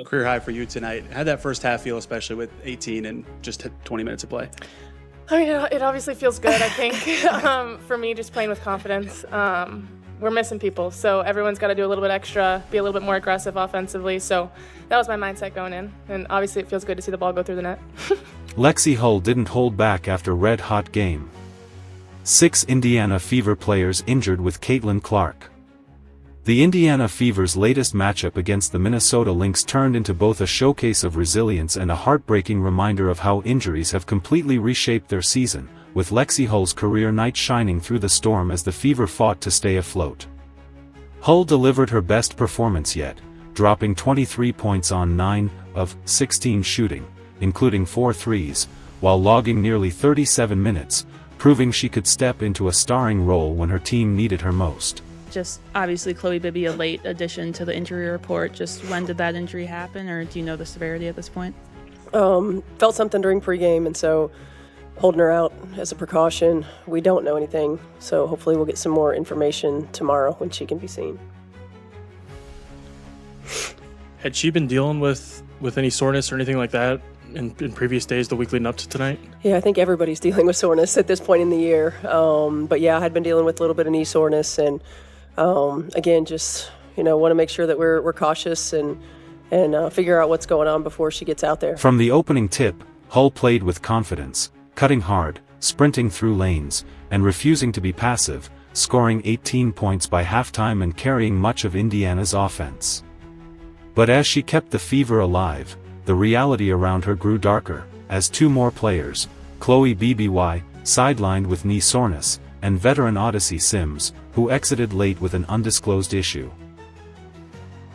Career high for you tonight. How'd that first half feel, especially with 18 and just 20 minutes of play? I mean, it obviously feels good, I think. For me, just playing with confidence. We're missing people, so everyone's got to do a little bit extra, be a little bit more aggressive offensively. So that was my mindset going in, and obviously it feels good to see the ball go through the net. Lexie Hull didn't hold back after red-hot game. 6 Indiana Fever players injured with Caitlin Clark. The Indiana Fever's latest matchup against the Minnesota Lynx turned into both a showcase of resilience and a heartbreaking reminder of how injuries have completely reshaped their season, with Lexie Hull's career night shining through the storm as the Fever fought to stay afloat. Hull delivered her best performance yet, dropping 23 points on 9 of 16 shooting, including 4 threes, while logging nearly 37 minutes, proving she could step into a starring role when her team needed her most. Just obviously Chloe Bibby, a late addition to the injury report. Just when did that injury happen, or do you know the severity at this point? Felt something during pregame, and so holding her out as a precaution. We don't know anything, so hopefully we'll get some more information tomorrow when she can be seen. Had she been dealing with any soreness or anything like that in previous days, the week leading up to tonight? Yeah, I think everybody's dealing with soreness at this point in the year. But yeah, I had been dealing with a little bit of knee soreness, and again, just want to make sure that we're cautious and figure out what's going on before she gets out there. From the opening tip, Hull played with confidence, cutting hard, sprinting through lanes, and refusing to be passive, scoring 18 points by halftime and carrying much of Indiana's offense. But as she kept the Fever alive, the reality around her grew darker, as 2 more players, Chloe BBY, sidelined with knee soreness, and veteran Odyssey Sims, who exited late with an undisclosed issue,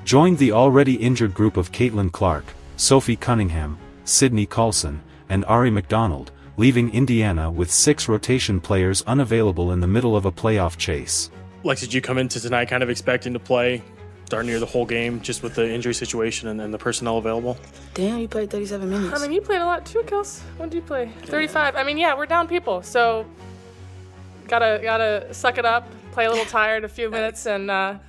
joined the already injured group of Caitlin Clark, Sophie Cunningham, Sydney Carlson, and Ari McDonald, leaving Indiana with 6 rotation players unavailable in the middle of a playoff chase. Lexie, did you come into tonight kind of expecting to play darn near the whole game just with the injury situation and the personnel available? Damn, you played 37 minutes. I mean, you played a lot too, Kels. When did you play? 35. I mean, yeah, we're down people, so gotta suck it up, play a little tired a few minutes, and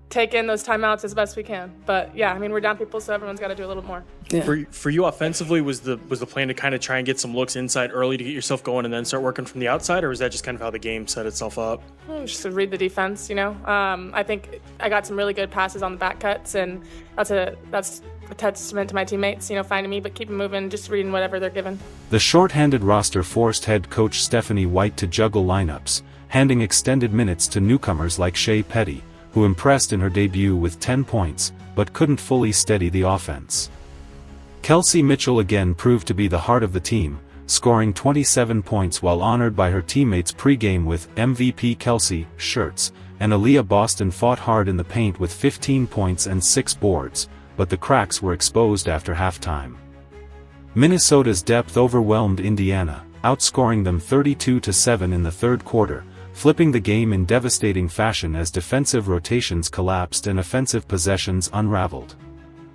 take in those timeouts as best we can. But yeah, I mean, we're down people, so everyone's got to do a little more. Yeah. For you offensively, was the plan to kind of try and get some looks inside early to get yourself going and then start working from the outside, or was that just kind of how the game set itself up? Just to read the defense, I think I got some really good passes on the back cuts, and that's a testament to my teammates, finding me, but keeping moving, just reading whatever they're given. The shorthanded roster forced head coach Stephanie White to juggle lineups, handing extended minutes to newcomers like Shea Petty, who impressed in her debut with 10 points, but couldn't fully steady the offense. Kelsey Mitchell again proved to be the heart of the team, scoring 27 points while honored by her teammates pregame with MVP Kelsey shirts, and Aaliyah Boston fought hard in the paint with 15 points and 6 boards, but the cracks were exposed after halftime. Minnesota's depth overwhelmed Indiana, outscoring them 32-7 in the third quarter, flipping the game in devastating fashion as defensive rotations collapsed and offensive possessions unraveled.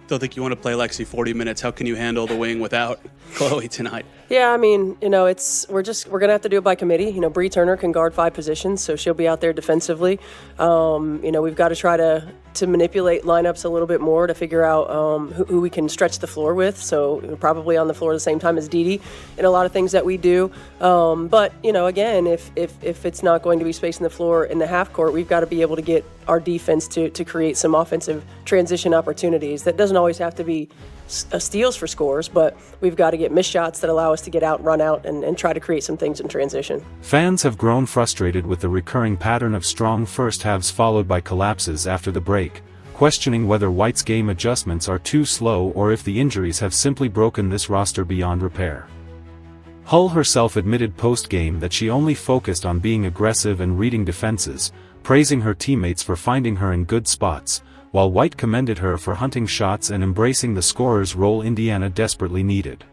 Don't think you want to play Lexie 40 minutes. How can you handle the wing without Chloe tonight? Yeah, I mean, we're gonna have to do it by committee. Bree Turner can guard 5 positions, so she'll be out there defensively. We've got to try to manipulate lineups a little bit more to figure out who we can stretch the floor with. So probably on the floor at the same time as DiDi in a lot of things that we do. But again, if it's not going to be space in the floor in the half court, we've got to be able to get our defense to create some offensive transition opportunities. That doesn't always have to be steals for scores, but we've got to get missed shots that allow us to get out, run out, and try to create some things in transition. Fans have grown frustrated with the recurring pattern of strong first halves followed by collapses after the break, questioning whether White's game adjustments are too slow or if the injuries have simply broken this roster beyond repair. Hull herself admitted post-game that she only focused on being aggressive and reading defenses, praising her teammates for finding her in good spots, while White commended her for hunting shots and embracing the scorer's role Indiana desperately needed.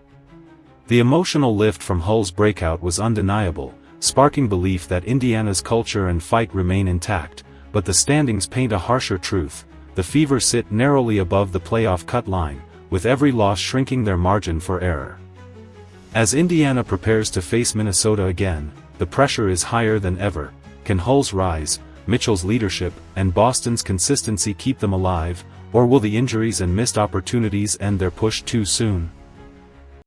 The emotional lift from Hull's breakout was undeniable, sparking belief that Indiana's culture and fight remain intact, but the standings paint a harsher truth. The Fever sit narrowly above the playoff cut line, with every loss shrinking their margin for error. As Indiana prepares to face Minnesota again, the pressure is higher than ever. Can Hull's rise, Mitchell's leadership, and Boston's consistency keep them alive, Or will the injuries and missed opportunities end their push too soon?